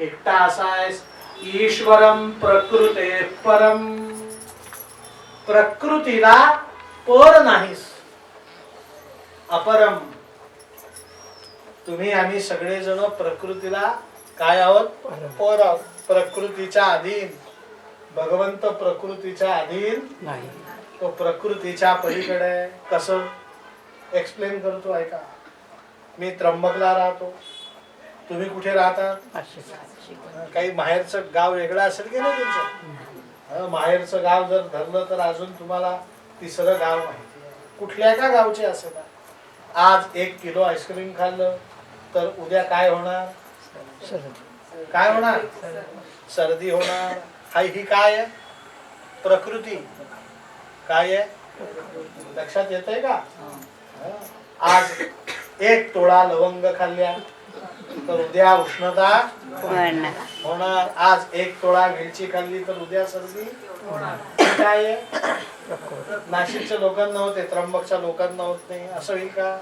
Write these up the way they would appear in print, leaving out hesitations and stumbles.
एकटा असा आहेस ईश्वरम प्रकृते परम, प्रकृतीला पर नाहीस, अपरम. तुम्ही आम्ही सगळेजण प्रकृतीला काय आहोत? पर आहोत, प्रकृतीच्या अधीन. भगवंत प्रकृतीच्या अधीन नाही, तो प्रकृतीच्या पलीकडे आहे. कसं एक्सप्लेन करतो ऐका. मी त्र्यंबकला राहतो, तुम्ही कुठे राहता? काही माहेरचं गाव वेगळं असेल की नाही तुमचं? माहेरचं गाव जर धरलं तर अजून तुम्हाला तिसरं गाव माहिती आहे. कुठल्या का गावचे असेल, आज 1 किलो आईस्क्रीम खाल्लं तर उद्या काय होणार? काय होणार? सर्दी होणार. ही काय आहे? प्रकृती. काय आहे? लक्षात येतंय का? आज 1 तोळा लवंग खाल्ल्या तर उद्या उष्णता होणार. आज 1 तोळा वेलची खाल्ली तर उद्या सर्दी होणार. काय आहे? नाशिकच्या लोकांना होते, त्र्यंबकच्या लोकांना होत नाही, असं होईल का?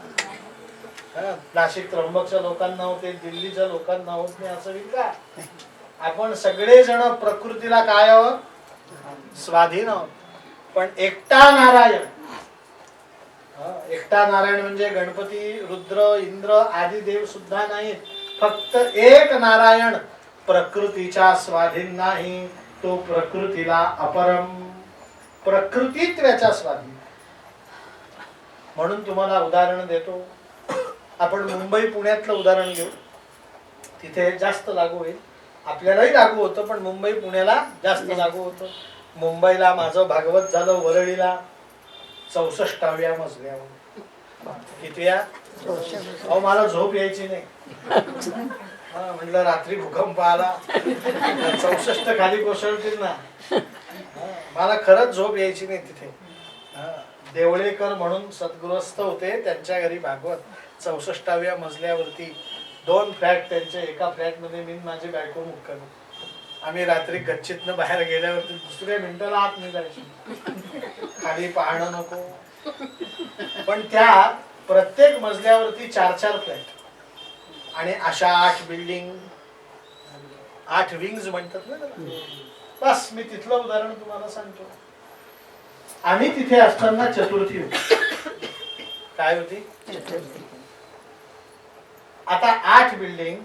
नाशिक त्र्यंबकच्या लोकांना होते, दिल्लीच्या लोकांना होत नाही, असं होईल का? आपण सगळेजण प्रकृतीला काय आहोत? स्वाधीन आहोत. पण एकटा नारायण, एकटा नारायण म्हणजे गणपती, रुद्र, इंद्र आदी देव सुद्धा नाहीत. फक्त एक नारायण प्रकृतीच्या स्वाधीन नाही, तो प्रकृतीला अपरम, प्रकृतीत्वाच्या स्वाधीन. म्हणून तुम्हाला उदाहरण देतो. आपण मुंबई पुण्यातलं उदाहरण घेऊ, तिथे जास्त लागू होईल. आपल्यालाही लागू होतं पण मुंबई पुण्याला जास्त लागू होतं. मुंबईला माझं भागवत झालं वरळीला 64व्या मजल्यावर. कितीया? अहो मला झोप यायची नाही. म्हटलं रात्री भूकंप आला 64 खाली कोसळतील ना. मला खरंच झोप यायची नाही तिथे. देवळेकर म्हणून सद्गृहस्थ होते, त्यांच्या घरी भागवत 64व्या मजल्यावरती 2 फ्लॅट त्यांचे. एका फ्लॅट मध्ये मी माझी बायको मुक्कामी. आम्ही रात्री गच्चीतनं बाहेर गेल्यावरती दुसऱ्या मिनिटाला आत निघायची, खाली पाहणं नको. पण त्या प्रत्येक मजल्यावरती 4-4 फ्लॅट आणि अशा 8 बिल्डिंग, 8 विंग्स म्हणतात ना. बस मी तिथलं उदाहरण तुम्हाला सांगतो. आम्ही तिथे असताना चतुर्थी होती. काय होती? चतुर्थी. आता 8 बिल्डिंग,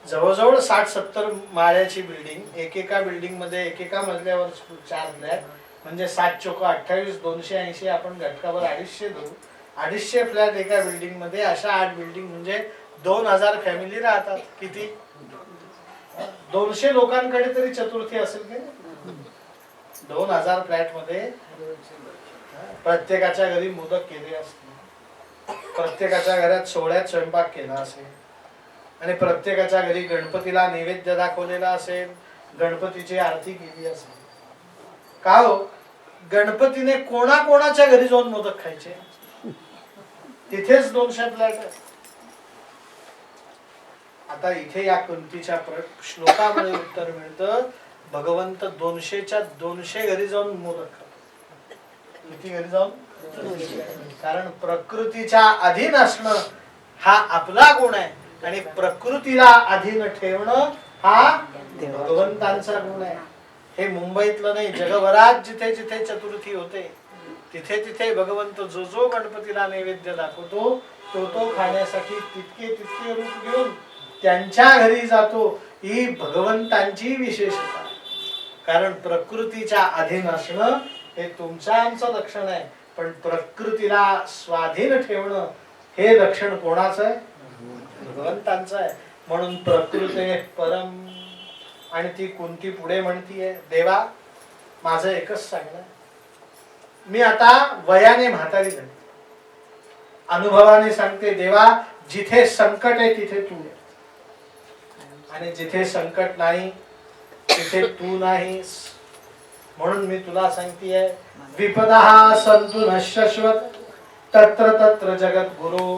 जवळजवळ 60-70 माळ्याची बिल्डिंग, एकेका बिल्डिंग मध्ये एकेका मजल्यावर 4 फ्लॅट, म्हणजे 7 चोक 28, 280. आपण घटकावर 250 देऊ. 250 फ्लॅट एका बिल्डिंग मध्ये. अशा 8 बिल्डिंग म्हणजे 2000 फॅमिली राहतात. किती? 200 लोकांकडे तरी चतुर्थी असेल की नाही? 2000 फ्लॅट मध्ये प्रत्येकाच्या घरी मोदक केले असते, प्रत्येकाच्या घरात सोहळ्यात स्वयंपाक केला असेल आणि प्रत्येकाच्या घरी गणपतीला नैवेद्य दाखवलेला असेल, गणपतीची आरती केली असेल. का हो? गणपतीने कोणाकोणाच्या घरी जाऊन मोदक खायचे? तिथेच 200 फ्लॅट आहेत. आता इथे या कुंतीच्या श्लोकामध्ये उत्तर मिळतं, भगवंत 200च्या 200 घरी जाऊन मोदक खातात. किती घरी जाऊन? कारण प्रकृतीच्या अधीन असणं हा आपला गुण आहे आणि प्रकृतीला अधीन ठेवणं हा भगवंतांचा गुण आहे. हे मुंबईतलं नाही, जगभरात जिथे जिथे चतुर्थी होते तिथे तिथे भगवंत जो जो गणपतीला नैवेद्य दाखवतो तो तो खाण्यासाठी तितके तितके रूप घेऊन त्यांच्या घरी जातो. ही भगवंतांची विशेषता. कारण प्रकृतीच्या अधीन असणं हे तुमचं आमचं लक्षण आहे, पण प्रकृतीला स्वाधीन ठेवणं हे लक्षण कोणाचं आहे? भगवंतांचं आहे. म्हणून प्रकृते परम. आणि ती कुंती पुढे म्हणतीये, देवा माझं एकच सांगणं, मी आता वयाने म्हातारी झाली, अनुभवाने सांगते देवा, जिथे संकट आहे तिथे तू आहे आणि जिथे संकट नाही तिथे तू नाहीस. म्हणून मी तुला सांगतेय, विपदा संतु नश्यश्वत तत्र तत्र जगत गुरु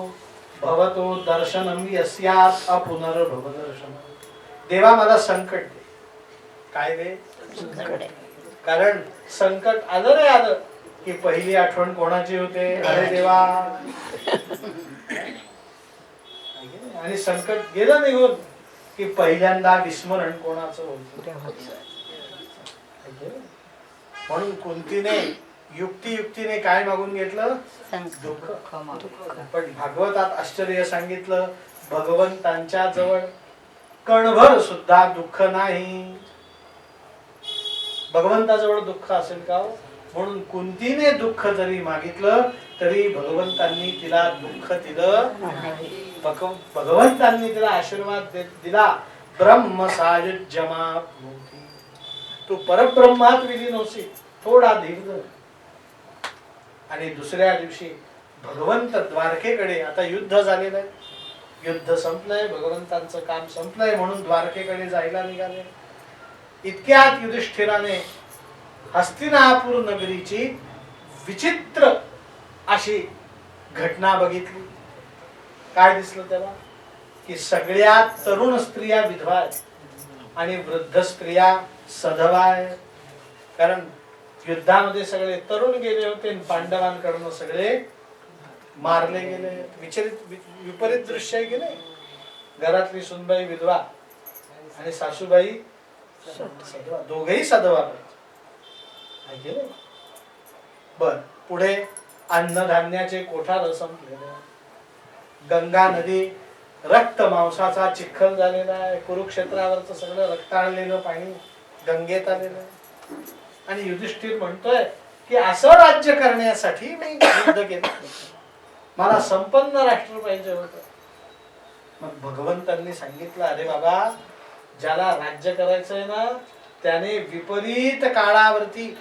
भवतो दर्शनम यस्यात् अपुनर्भव दर्शन. देवा मला संकट दे. काय दे? कारण संकट आलं रे आलं की पहिली आठवण कोणाची होते? अरे देवा. आणि संकट गेलं निघून की पहिल्यांदा विस्मरण कोणाचं होतं. म्हणून कुंतीने युक्तिने काय मागून घेतलं? दुःख. पण भागवतात आश्चर्य सांगितलं, भगवंतांच्या जवळ कणभर सुद्धा दुःख नाही. भगवंताजवळ दुःख असेल का? म्हणून कुंतीने दुःख जरी मागितलं तरी भगवंतांनी तिला दुःख दिलं. भगवंतांनी तिला आशीर्वाद दिला, ब्रह्म सायुज्यमा भूती, तू परब्रह्मात विलीन होशील, थोडा धीर धर. आणि दुसऱ्या दिवशी भगवंत द्वारकेकडे, आता युद्ध झालेलं आहे, युद्ध संपलंय, भगवंतांचं काम संपलंय, म्हणून द्वारकेकडे जायला निघाले. इतक्यात युधिष्ठिराने हस्तिनापूर नगरीची विचित्र अशी घटना बघितली. काय दिसलं त्याला? की सगळ्या तरुण स्त्रिया विधवा आहेत आणि वृद्ध स्त्रिया सधवा आहेत. कारण युद्धामध्ये सगळे तरुण गेले होते, पांडवांकडून सगळे मारले गेले. विपरीत दृश्य आहे की नाही? घरातली सुनबाई विधवा आणि सासूबाई सधवा, दोघेही सधवा. बर, पुढे अन्नधान्याचे कोठार संपलेले, गंगा नदी रक्त मांसाचा चिखल झालेला आहे, कुरुक्षेत्रावरचं सगळं रक्ताळलेलं पाणी गंगेत आलेलं आहे. आणि युधिष्ठिर म्हणतोय की असं राज्य करण्यासाठी मी युद्ध केलं, मला संपन्न राष्ट्र पाहिजे होतं. मग भगवंतांनी सांगितलं, अरे बाबा, ज्याला राज्य करायचंय ना त्याने विपरीत काळावरती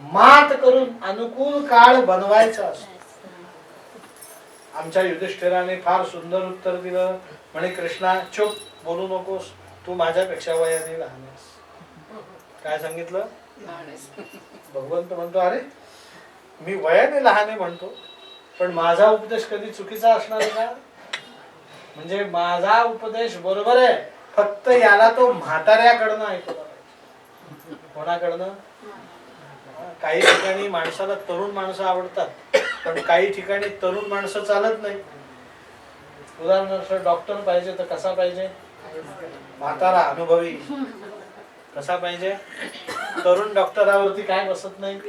मात करून अनुकूल काळ बनवायचा असतो. आमच्या युधिष्ठिराने फार सुंदर उत्तर दिलं, म्हणे कृष्णा चुप, बोलू नकोस, तू माझ्यापेक्षा वयाने लहान आहेस. काय सांगितलं? भगवंत म्हणतो, अरे मी वयाने लहान आहे म्हणतो, पण माझा उपदेश कधी चुकीचा असणार आहे का? म्हणजे माझा उपदेश बरोबर आहे, फक्त याला तो म्हाताऱ्याकडनं ऐकला पाहिजे. कोणाकडनं? काही ठिकाणी माणसाला तरुण माणसं आवडतात, पण काही ठिकाणी तरुण माणसं चालत नाही. उदाहरणार्थ डॉक्टर पाहिजे तर कसा पाहिजे? म्हातारा अनुभवी. कसा पाहिजे? तरुण डॉक्टरावरती काय बसत नाही.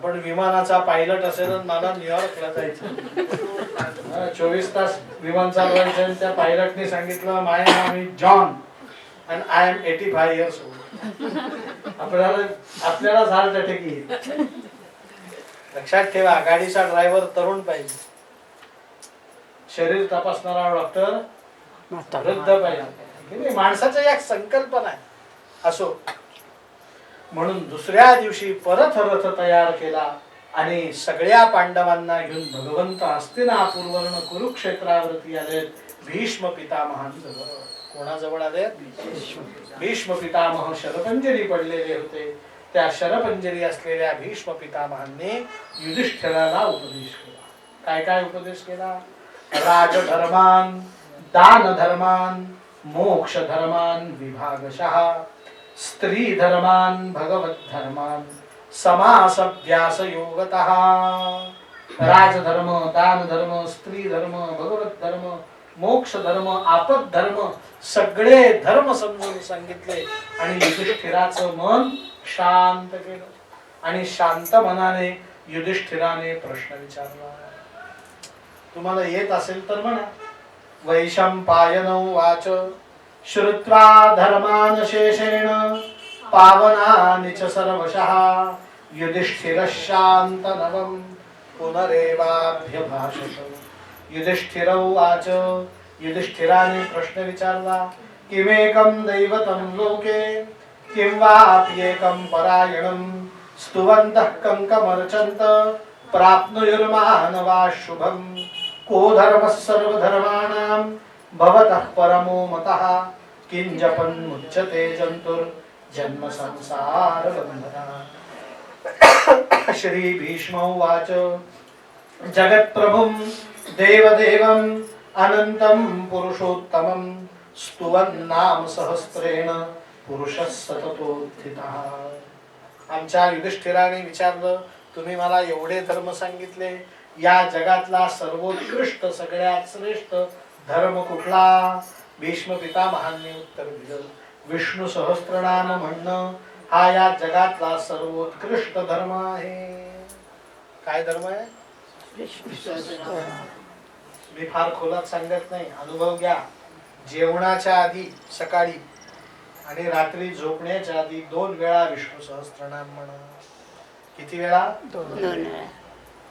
पण विमानाचा पायलट असेल, मला न्यूयॉर्कला जायचं, 24 तास विमान चालवायचं, त्या पायलटने सांगितलं माय नाम is John and I am 85 years old. आपल्याला हार्ट अटॅक येईल. लक्षात ठेवा, गाडीचा ड्रायव्हर तरुण पाहिजे, शरीर तपासणारा डॉक्टर वृद्ध पाहिजे. माणसाच्या एक संकल्पना आहे. असो, म्हणून दुसऱ्या दिवशी परत रथ तयार केला आणि सगळ्या पांडवांना घेऊन भगवंत हस्तिनापूरवरून कुरुक्षेत्रावरती आले. भीष्म पितामहांजवळ. कोणाजवळ आले? भीष्म पितामह शरपंजरी पडलेले होते. त्या शरपंजरी असलेल्या भीष्म पितामहांनी युधिष्ठिराला उपदेश केला. काय काय उपदेश केला? राजधर्मान, दान धर्मान, मोक्ष धर्मान विभागशः, स्त्री धर्मान, भगवत धर्मान, समासभ्यास योगतः. राजधर्म, दान धर्म, स्त्री धर्म, भगवत धर्म, मोक्ष धर्म, आपद धर्म, सगळे धर्म समजून सांगितले आणि युधिष्ठिराचं मन शांत केलं. आणि शांत मनाने युधिष्ठिराने प्रश्न विचारला. तुम्हाला येत असेल तर म्हणा. वैशंपायन उवाच श्रुत्वा धर्मान शेषेण पावनानि च सर्वशः युधिष्ठिरः शान्तनवं पुनरेवाभ्यभाषत. युधिष्ठिर उवाच. युधिष्ठिराने प्रश्न विचारला. किमेकं दैवतं लोके किं वाप्येकं परायणं स्तुवन्तः कंकमर्चन्त प्राप्नुयुर्मानवा शुभं. को धर्मः सर्वधर्माणां भवतः परमो मतः किंजपन्मुच्यते जन्तुर्जन्म संसार बन्धनः. श्री भीष्म उवाच. जगत्प्रभुं देवदेवं अनंतं पुरुषोत्तमं स्तुवन्नाम सहस्रेण पुरुषः सततोत्थितः. आमच्या युधिष्ठिराने विचारलं, तुम्ही मला एवढे धर्म सांगितले, या जगातला सर्वोत्कृष्ट सगळ्यात श्रेष्ठ धर्म कुठला? भीष्म पितामहांनी उत्तर दिलं, विष्णू सहस्त्रनाम म्हणणं हा या जगातला सर्वोत्कृष्ट धर्म आहे. काय धर्म आहे? मी फार खोलात सांगत नाही, अनुभव घ्या. जेवणाच्या आधी सकाळी आणि रात्री झोपण्याच्या आधी 2 वेळा विष्णू सहस्त्रनाम म्हणा. किती वेळा? 2 वेळा.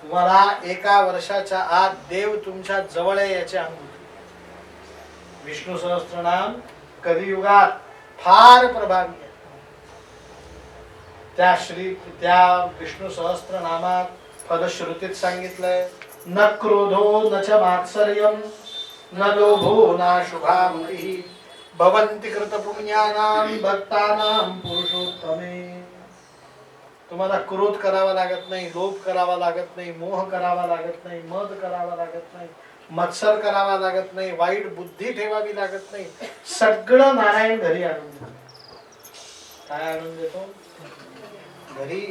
तुम्हाला एका वर्षाच्या आत देव तुमच्या जवळ आहे याची अनुभूती. विष्णू सहस्त्रनाम कलियुगात फार प्रभावी आहे. त्या विष्णू सहस्त्रनामात फलश्रुतीत सांगितलंय, न क्रोधो न च मात्सर्यम न लोभो न शुभामती भवन्ति कृत पुण्यानां भक्तानां पुरुषोत्तमे. तुम्हाला क्रोध करावा लागत नाही, लोभ करावा लागत नाही, मोह करावा लागत नाही, मद करावा लागत नाही, मत्सर करावा लागत नाही, वाईट बुद्धी ठेवावी लागत नाही. सगळं नारायण घरी आणून देतो. काय आणून देतो? घरी.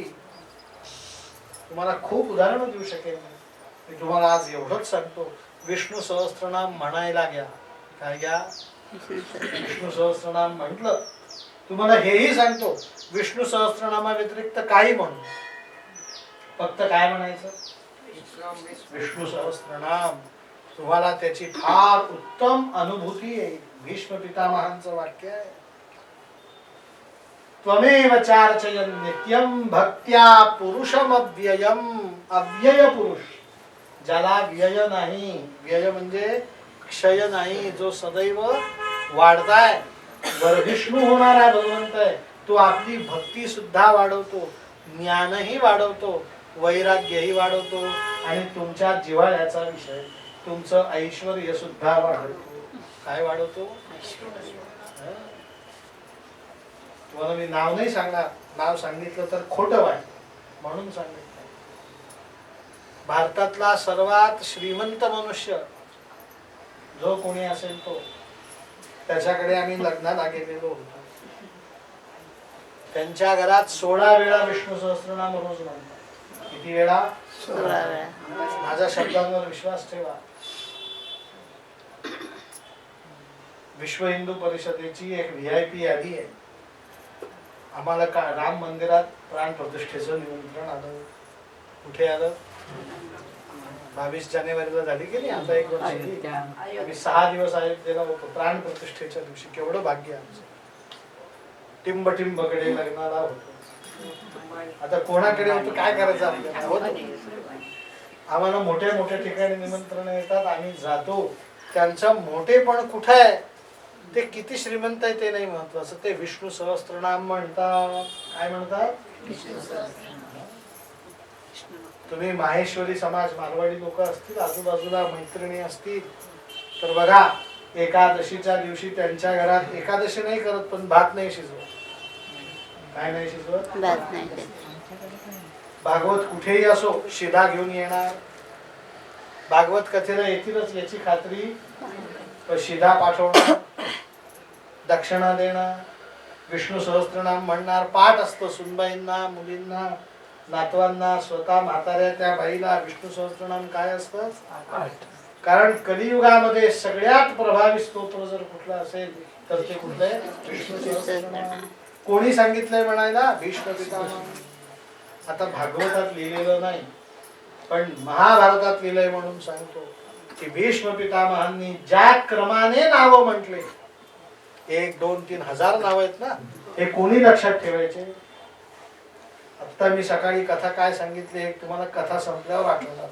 तुम्हाला खूप उदाहरणं देऊ शकेल. मी तुम्हाला आज एवढंच सांगतो, विष्णू सहस्त्रनाम म्हणायला घ्या. काय घ्या? विष्णू सहस्त्रनाम म्हटलं. तुम्हाला हेही सांगतो, विष्णू सहस्त्रनामा व्यतिरिक्त काही म्हणू, फक्त काय म्हणायचं? विष्णू सहस्त्रनाम. तुम्हाला त्याची फार उत्तम अनुभूती आहे. भीष्म पितामहांचं वाक्य आहे, त्वमेव चार्चयन् नित्यं भक्त्या पुरुषमव्ययम्. अव्यय पुरुष, ज्याला व्यय नाही. व्यय म्हणजे क्षय नाही, जो सदैव वाढताय. विष्णू होणारा भगवंत आहे. तो आपली भक्ती सुद्धा वाढवतो, ज्ञानही वाढवतो, वैराग्यही वाढवतो आणि तुमच्या जिव्हाळ्याचा विषय तुमचं ऐश्वर्य सुद्धा वाढवतो. काय वाढवतो? तुम्हाला मी नाव नाही सांगणार, नाव सांगितलं तर खोटं वाटेल म्हणून सांगितलं. भारतातला सर्वात श्रीमंत मनुष्य जो कोणी असेल तो, त्याच्याकडे आम्ही लग्नाला गेलेलो होतो. त्यांच्या घरात 16 वेळा विष्णू सहस्त्रनाम रोज म्हणतात. किती वेळा? 16 वेळा. माझ्या शब्दांवर विश्वास ठेवा. विश्व हिंदू परिषदेची एक VIP यादी आहे. आम्हाला राम मंदिरात प्राण प्रतिष्ठेचं निमंत्रण आलं. कुठे आलं? 22 जानेवारीला झाली की नाही, आता 1 वर्ष. आम्ही 6 दिवस अयोध्येला होतो प्राण प्रतिष्ठेच्या दिवशी. केवढं भाग्य आमचं. टिंबकडे लग्नाला होतो. आता कोणाकडे होतो काय करायचं आपल्याला? होतो. आम्हाला मोठ्या मोठ्या ठिकाणी निमंत्रण येतात, आम्ही जातो. त्यांचं मोठेपण कुठे आहे, ते किती श्रीमंत आहे ते नाही महत्वाचं, ते विष्णू सहस्त्रनाम म्हणतात. काय म्हणतात? तुम्ही माहेश्वरी समाज, मारवाडी लोक असतील, आजूबाजूला मैत्रिणी असतील तर बघा, एकादशीच्या दिवशी त्यांच्या घरात एकादशी नाही करत, पण भात नाही शिजवत. काय नाही शिजवत? भात नाही. भागवत कुठेही असो शिधा घेऊन येणार. भागवत कथेला येतीलच याची खात्री, शिधा पाठवणार, दक्षिणा देणार, विष्णू सहस्त्रनाम म्हणणार. पाठ असतं सुनबाईंना, मुलींना, नातवांना, स्वतः म्हाताऱ्या त्या बाईला विष्णू सहस्त्रनाम काय असतं? कारण कलियुगामध्ये सगळ्यात प्रभावी स्तोत्र जर कुठलं असेल तर ते कुठलं आहे? विष्णू सहस्त्रनाम. कोणी सांगितलंय म्हणायला? भीष्म पितामह. आता भागवतात लिहिलेलं नाही, पण महाभारतात लिहिलंय म्हणून सांगतो की भीष्म पितामहांनी ज्या क्रमाने नावं म्हटले, 1, 2, 3 हजार नाव आहेत ना, हे कोणी लक्षात ठेवायचे? आता मी सकाळी कथा काय सांगितली, एक तुम्हाला कथा संपल्यावर आठवणार.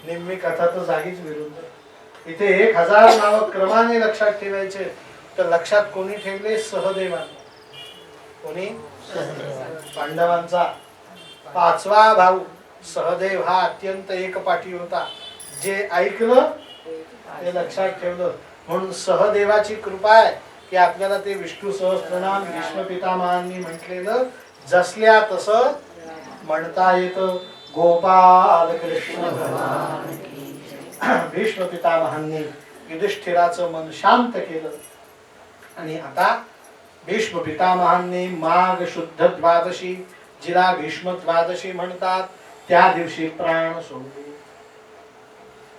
निम्मी कथा तर जागीच विरून जाईल. इथे 1000 नाव क्रमाने लक्षात ठेवायचे. तर लक्षात कोणी ठेवले? सहदेवाने. कोणी? पांडवांचा 5वा भाऊ सहदेव हा अत्यंत एकपाठी होता. जे ऐकलं ते लक्षात ठेवलं. म्हणून सहदेवाची कृपा आहे की आपल्याला ते विष्णू सहस्त्रनाम भीष्म पितामहांनी म्हटलेलं जसल्या तसं म्हणता येतं. गोपाल कृष्ण भगवान की. भीष्म पितामहांनी युधिष्ठिराचं मन शांत केलं. आणि आता भीष्म पितामहांनी माघ शुद्ध द्वादशी, जिला भीष्म द्वादशी म्हणतात, त्या दिवशी प्राण सोडले.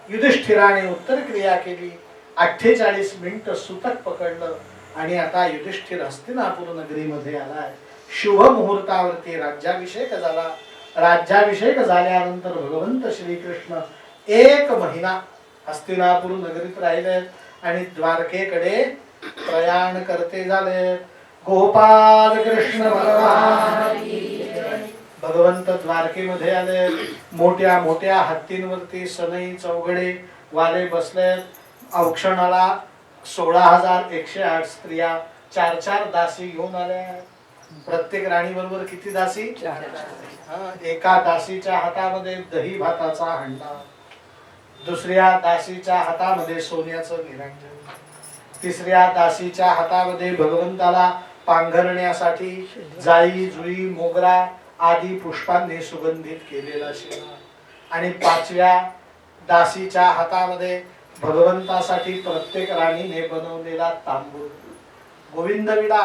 युधिष्ठिराने उत्तर क्रिया केली. 48 मिनिट सुतक पकडलं आणि आता युधिष्ठिर हस्तिनापूर नगरीमध्ये आलाय. शुभ मुहूर्तावरती राज्याभिषेक झाला. राज्याभिषेक झाल्यानंतर भगवंत श्रीकृष्ण 1 महिना हस्तिनापूर नगरीत राहिले आणि द्वारकेकडे प्रयाण करते झाले. गोपाल कृष्ण भगवान भगवंत द्वारकेमध्ये आले. मोठ्या मोठ्या हत्तींवरती सनई चौघडे वाले बसले. औक्षणाला 16,108 स्त्रिया 4-4 दासी घेऊन आल्या. प्रत्येक राणी बरोबर किती दासी? एका दासीच्या हातामध्ये दही भाताचा हंडा, दुसऱ्या दासीच्या हातामध्ये सोन्याचं निरंजन, तिसऱ्या दासीच्या हातामध्ये भगवंताला पांघरण्यासाठी जाई जुई मोगरा आदी पुष्पांनी सुगंधित केलेला शेणा आणि 5व्या दासीच्या हातामध्ये भगवंतासाठी प्रत्येक राणीने बनवलेला तांबूळ. गोविंद विडा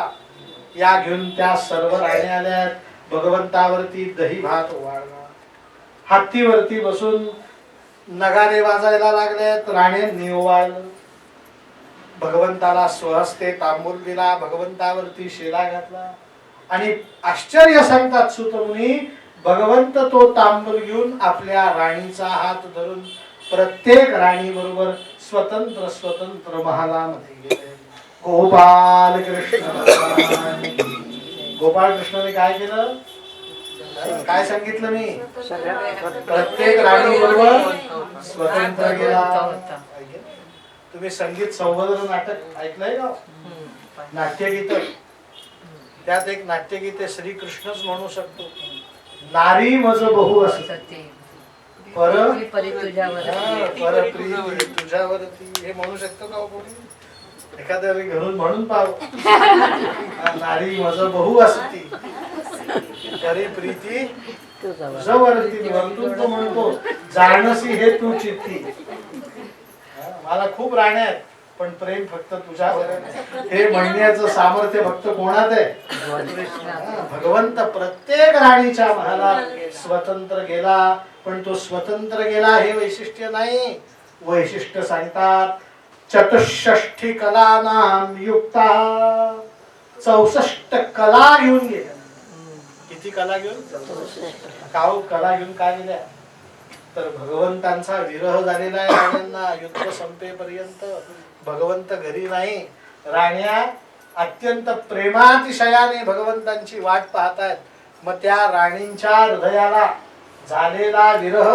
या घेऊन त्या सर्व राण्या आल्या. भगवंतावरती दही भात वाढला. हत्तीवरती बसून नगारे वाजायला लागलेत. राण्यांनी ओवाळलं. भगवंताला स्वहस्ते तांबूल दिला. भगवंतावरती शेला घातला आणि आश्चर्य सांगतात सूतमुनी, भगवंत तो तांबूल घेऊन आपल्या राणीचा हात धरून प्रत्येक राणी बरोबर स्वतंत्र स्वतंत्र महालामध्ये गेले. गोपाल कृष्ण गोपाळ कृष्णाने काय केलं? काय सांगितलं मी? प्रत्येक राणी बरोबर स्वतंत्र गेला. तुम्ही संगीत संवर्धन नाटक ऐकलंय का? नाट्यगीत, त्यात एक नाट्यगीते श्रीकृष्णच म्हणू शकतो. नारी मज बहु असते परप्रीती तुझ्यावरती, हे म्हणू शकतो का कोणी? एखाद्या घरून म्हणून पाहू. नारी मज बहु असती परिप्रीती तुझ्यावरती, वरतून तो म्हणतो जाणसी हे तू चित्ती. मला खूप राण्या आहेत पण प्रेम फक्त तुझ्यावर. हे म्हणण्याचं सामर्थ्य फक्त कोणात आहे? भगवंत प्रत्येक राणीच्या महालात स्वतंत्र गेला. पण तो स्वतंत्र गेला हे वैशिष्ट्य नाही. वैशिष्ट्य सांगतात 64 कलानाम युक्ता, 64 कला घेऊन गेल्या. किती कला घेऊन? कला घेऊन काय गेल्या? तर भगवंतांचा विरह झालेला आहे राण्यांना. युद्ध संपेपर्यंत भगवंत घरी नाही. राण्या अत्यंत प्रेमातिशयाने भगवंतांची वाट पाहतायत. मग त्या राणींच्या हृदयाला झालेला विरह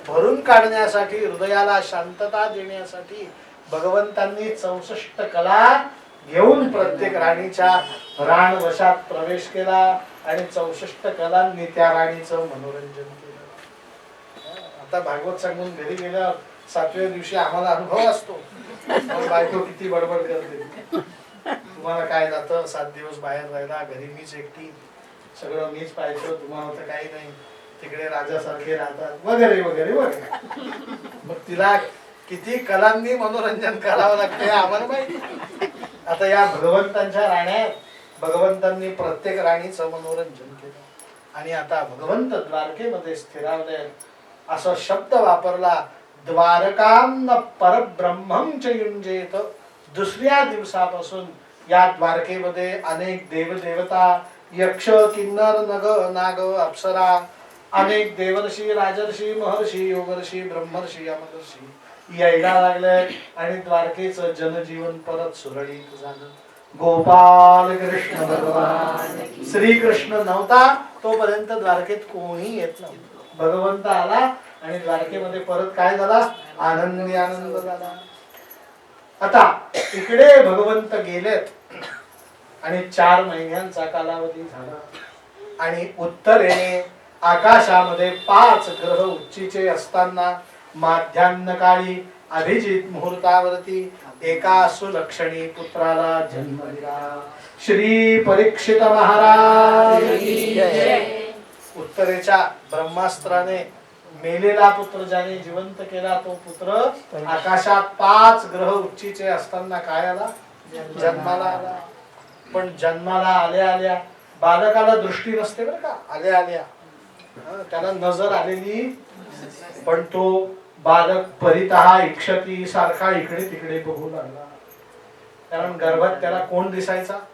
भरून काढण्यासाठी, हृदयाला शांतता देण्यासाठी भगवंतांनी 64 कला घेऊन प्रत्येक राणीच्या राणवशात प्रवेश केला आणि 64 कलांनी त्या राणीचं मनोरंजन केलं. आता भागवत सांगून घरी गेल्यावर 7व्या दिवशी आम्हाला अनुभव असतो. बायको किती बडबड करते. तुम्हाला काय जातं 7 दिवस बाहेर राहिला, घरी मीच एकटी, सगळं मीच पाहायचं, तुम्हाला तर काही नाही, तिकडे राजासारखे राहतात वगैरे वगैरे वगैरे. मग तिला किती कलांनी मनोरंजन करावं लागते आम्हाला माहिती. आता या भगवंतांच्या राण्यात भगवंतांनी प्रत्येक राणीचं मनोरंजन केलं आणि आता भगवंत द्वारकेमध्ये स्थिरावले. असा शब्द वापरला, द्वारकां परब्रह्मं च युञ्जेत. दुसऱ्या दिवसापासून या द्वारकेमध्ये अनेक देवदेवता, यक्ष, किन्नर, नग, नाग, अप्सरा, अनेक देवर्षी, राजर्षी, महर्षी, योगर्षी, ब्रह्मर्षी, यमदर्षी यायला लागले आणि द्वारकेचं जनजीवन परत सुरळीत झालं. गोपाल कृष्ण भगवान श्रीकृष्ण नव्हता तोपर्यंत द्वारकेत कोणी येत नव्हतं. भगवंत आला आणि द्वारकेमध्ये परत काय झाला? आनंदी आनंद झाला. आता इकडे भगवंत गेलेत आणि 4 महिन्यांचा कालावधी झाला आणि उत्तरेने आकाशामध्ये 5 ग्रह उच्चीचे असताना माध्यान्ह काळी अभिजित मुहूर्तावरती एका सुलक्षणी पुत्राला जन्म दिला. श्री परीक्षित महाराज. उत्तरेच्या ब्रह्मास्त्राने मेलेला पुत्र ज्याने जिवंत केला तो पुत्र आकाशात 5 ग्रह उच्चीचे असताना काय आला? जन्माला आला. पण जन्माला आल्या आल्या बालकाला दृष्टी नसते बरं का. आल्या आल्या त्याला नजर आलेली, पण तो बालक परितहा इक्षती सारखा इकडे तिकडे बघू लागला. कारण गर्भात त्याला कोण दिसायचा?